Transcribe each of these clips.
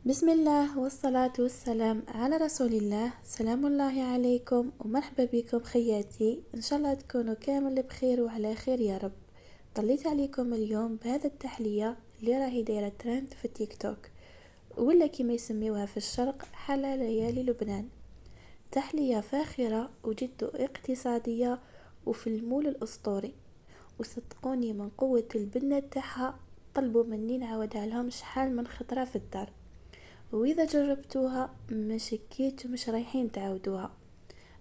بسم الله والصلاة والسلام على رسول الله. سلام الله عليكم ومرحبا بكم خياتي، إن شاء الله تكونوا كامل بخير وعلى خير يا رب. طليت عليكم اليوم بهذا التحلية اللي راهي دايرة ترند في التيك توك، ولا كما يسميوها في الشرق حلا ليالي لبنان. تحلية فاخرة وجد اقتصادية وفي المول الأسطوري، وصدقوني من قوة البنة تاعها طلبوا مني نعاودها لهم شحال من خطرة في الدار، واذا جربتوها ما شكيت مش رايحين تعاودوها.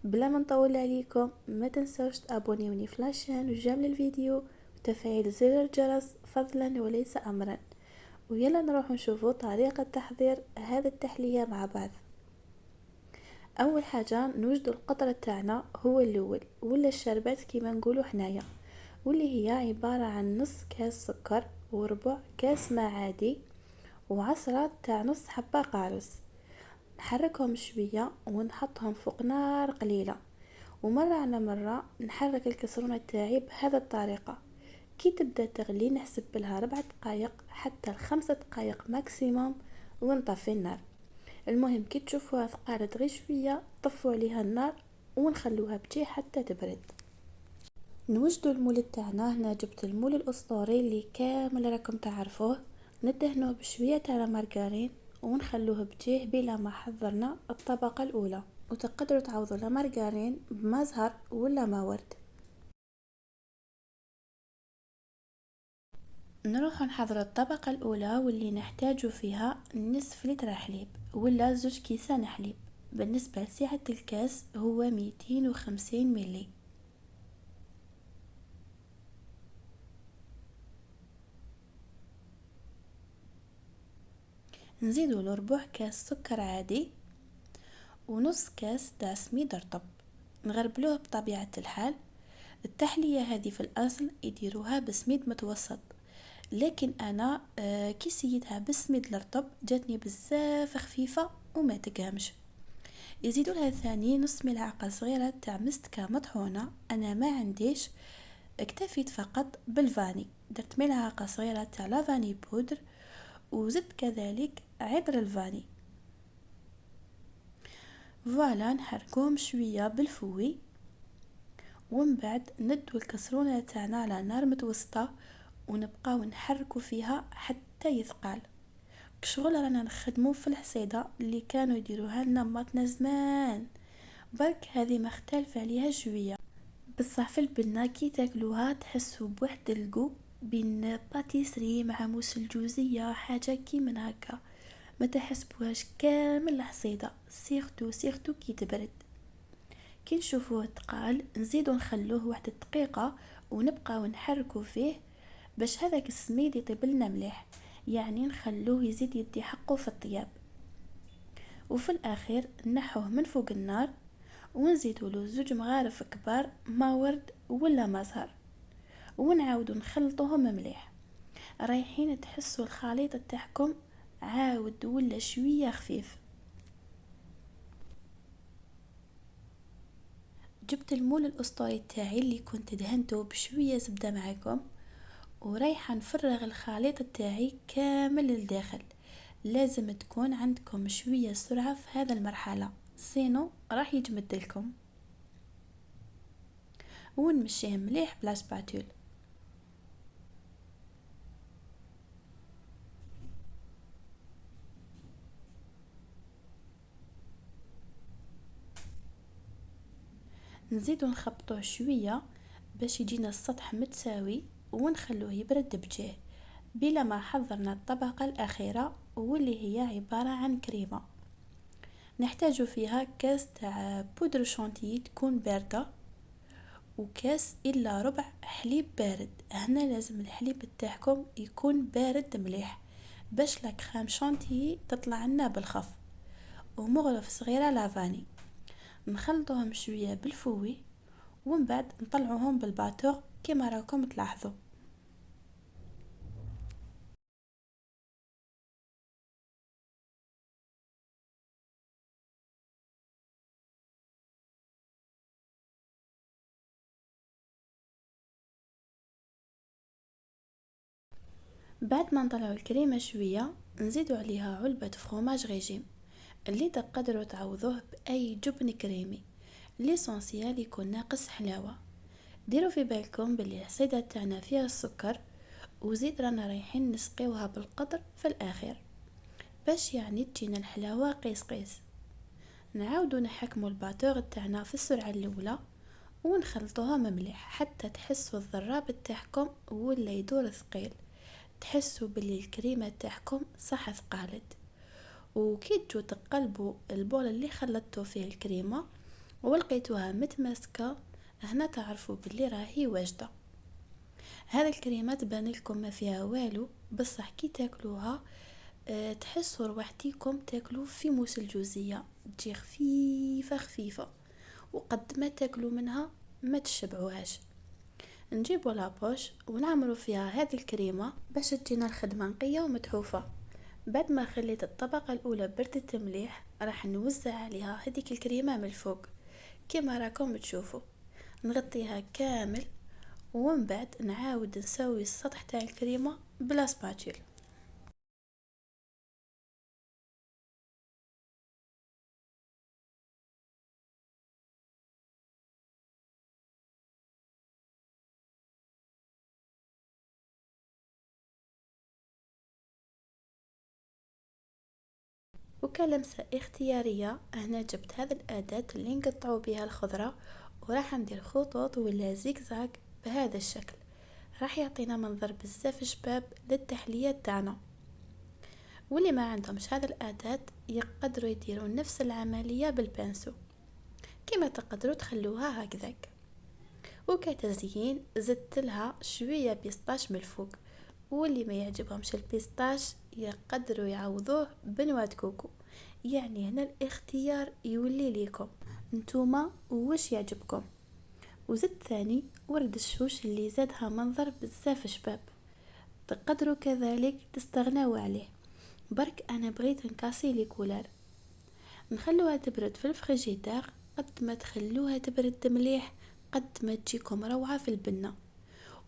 بلا ما نطول عليكم، ما تنسوش تابونيوني في لاشين وجمل الفيديو وتفعيل زر الجرس فضلا وليس امرا. ويلا نروح نشوفوا طريقة تحضير هذا التحلية مع بعض. اول حاجة نوجد القطرة تاعنا هو الاول ولا الشربات كيما نقولوا حنايا، واللي هي عبارة عن نص كاس سكر وربع كاس ماء عادي وعصرة تاع نص حبة قارص. نحركهم شوية ونحطهم فوق نار قليلة، ومرة على مرة نحرك الكسرونة تاعي بهذا الطريقة. كي تبدأ تغلي نحسب لها 4 دقائق حتى 5 دقائق ماكسيموم ونطفي النار. المهم كي تشوفوها ثقالت غير شوية طفوا عليها النار ونخلوها بتي حتى تبرد. نوجدوا المول تاعنا. هنا جبت المول الاسطوري اللي كامل راكم تعرفوه، ندهنوه بشويه تاع مارغرين ونخلوه بتيه بلا ما حضرنا الطبقه الاولى. وتقدروا تعوضوا المارغرين بما زهر ولا ما ورد. نروح نحضر الطبقه الاولى واللي نحتاج فيها نصف لتر حليب ولا 2 كيسان حليب. بالنسبه لسعه الكاس هو 250 ملي. نزيدوا له ربع كاس سكر عادي ونص كاس تاع سميد رطب، نغربلوه بطبيعة الحال. التحلية هذه في الأصل يديروها بسميد متوسط، لكن أنا كي سيتها بسميد الرطب جاتني بزاف خفيفة وما تقامش. يزيدوا لها ثاني نص ملعقة صغيرة تاع مستكة مطحونة، أنا ما عنديش، اكتفيت فقط بالفاني، درت ملعقة صغيرة تاع لافاني بودر وزدت كذلك عطر الفاني. فوالا نحركوهم شوية بالفوي، ومن بعد ندو الكسرونة تاعنا على نار متوسطة ونبقاو نحركو فيها حتى يثقال. كشغل رانا نخدمو في الحصيدة اللي كانوا يديروها لنا ماتنا زمان، برك هذه مختلفة عليها شوية. بصح في البنة كي تاكلوها تحسوا بواحد القو بين باتيسري مع موس الجوزية، حاجة كي من هكا ما تحسبوهاش كامل الحصيدة، سيرتو كي تبرد. كي نشوفوه تقال نزيدو نخلوه 1 دقيقة ونبقى نحركو فيه باش هذاك السميد يطيب لنا مليح، يعني نخلوه يزيد يدي حقه في الطياب. وفي الاخير نحوه من فوق النار ونزيدو له 2 مغارف كبار ما ورد ولا ما زهر، ونعاودو نخلطوهم مليح. رايحين تحسوا الخليط تاعكم عاود ولا شوية خفيف. جبت المول الاسطوري تاعي اللي كنت دهنته بشوية زبدة معاكم، ورايحة نفرغ الخليط تاعي كامل للداخل. لازم تكون عندكم شوية سرعة في هذا المرحلة، سينو راح يجمد لكم. ونمشيه مليح بلا سباتول. نزيدو نخبطوه شوية باش يجينا السطح متساوي، ونخلوه يبرد بجاه بلا ما حضرنا الطبقة الأخيرة واللي هي عبارة عن كريمة. نحتاج فيها كاس تاع بودر شانتي تكون باردة، وكاس إلا ربع حليب بارد. هنا لازم الحليب تاعكم يكون بارد مليح باش لا كريم شانتي تطلع لنا بالخف، ومغرف صغيرة لافاني. نخلطوهم شوية بالفوي ومن بعد نطلعوهم بالباتور كما راكم تلاحظوا. بعد ما نطلعوا الكريمة شوية نزيدو عليها علبة فروماج ريجيم اللي تقدروا تعوضوه بأي جبن كريمي، ليسونسيال يكون ناقص حلاوة. ديروا في بالكم باللي الحصيدة تاعنا فيها السكر، وزيد رانا رايحين نسقيوها بالقدر في الآخر باش يعني تجينا الحلاوة قيس قيس. نعاودو نحكمو الباتور تاعنا في السرعة الأولى ونخلطوها ممليح حتى تحسوا الضراب تاعكم ولا يدور ثقيل، تحسوا باللي الكريمة تاعكم صح ثقالت. وكي تجو تقلبوا البول اللي خلطتوا فيه الكريمة ولقيتوها متماسكة، هنا تعرفوا باللي راهي واجدة. هذا الكريمة تبان لكم ما فيها والو، بصح كي تاكلوها تحسوا روحتيكم تاكلوا في موس الجوزية، تجي خفيفة خفيفة وقد ما تاكلوا منها ما تشبعوهاش. نجيبوا لابوش ونعملوا فيها هذه الكريمة باش تجينا الخدمة نقية ومتحوفة. بعد ما خليت الطبقة الأولى بردت مليح راح نوزع عليها هذيك الكريمة من الفوق كما راكم تشوفوا. نغطيها كامل ومن بعد نعاود نسوي السطح تاع الكريمة بلا سباتيول. وكلمسة اختيارية هنا جبت هذا الأداة اللي نقطعوا بها الخضرة وراح ندير خطوط ولا زيكزاك بهذا الشكل، راح يعطينا منظر بزاف شباب للتحلية تاعنا. واللي ما عندهمش هذا الأداة يقدروا يديروا نفس العملية بالبنسو كما تقدروا تخلوها هكذاك. وكتزيين زدت لها شوية بيستاش من الفوق، واللي ما يعجبهمش البيستاش يقدروا يعوضوه بنواه كوكو. يعني هنا الاختيار يولي ليكم نتوما واش يعجبكم. وزدت ثاني ورد الشوش اللي زادها منظر بزاف شباب، تقدروا كذلك تستغنوا عليه. برك انا بغيت نكاسي لي كولار، نخلوها تبرد في الفريجيدار. قد ما تخلوها تبرد مليح قد ما تجيكم روعة في البنة،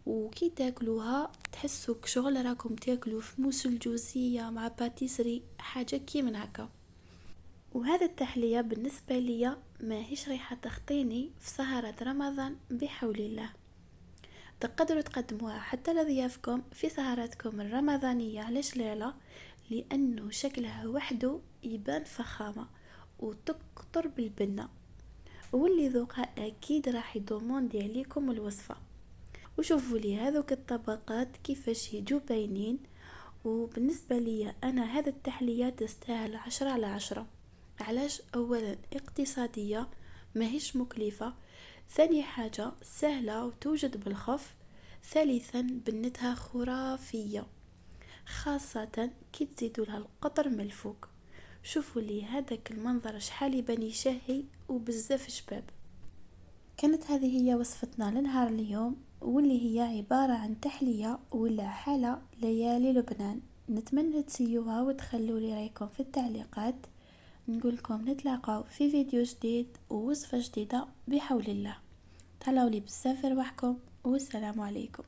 وكي تاكلوها تحسوا كشغل راكم تاكلوا في موس الجوزية مع باتيسري حاجة كي من هكا. وهذا التحلية بالنسبة لي ماهيش ريحة تخطيني في سهرة رمضان بحول الله. تقدروا تقدموها حتى لضيافكم في سهراتكم الرمضانية. علاش لا؟ لأنه شكلها وحده يبان فخامة وتكتر بالبنة، واللي ذوقها أكيد راح يدوموندي عليكم الوصفة. وشوفوا لي هذوك الطبقات كيفاش يجوا باينين. وبالنسبة لي أنا هذا التحلية تستاهل 10/10. علاش؟ أولا اقتصادية ماهيش مكلفة، ثاني حاجة سهلة وتوجد بالخف، ثالثا بنتها خرافية خاصة كي تزيدوا لها القطر من الفوق. شوفوا لي هذاك المنظر شحال يبان يشهي وبزاف شباب. كانت هذه هي وصفتنا لنهار اليوم، واللي هي عبارة عن تحلية ولا حالة ليالي لبنان. نتمنى تسيوها وتخلوا لي رايكم في التعليقات. نقولكم نتلاقاو في فيديو جديد ووصفة جديدة بحول الله. تهلاو لي بزاف رواحكم والسلام عليكم.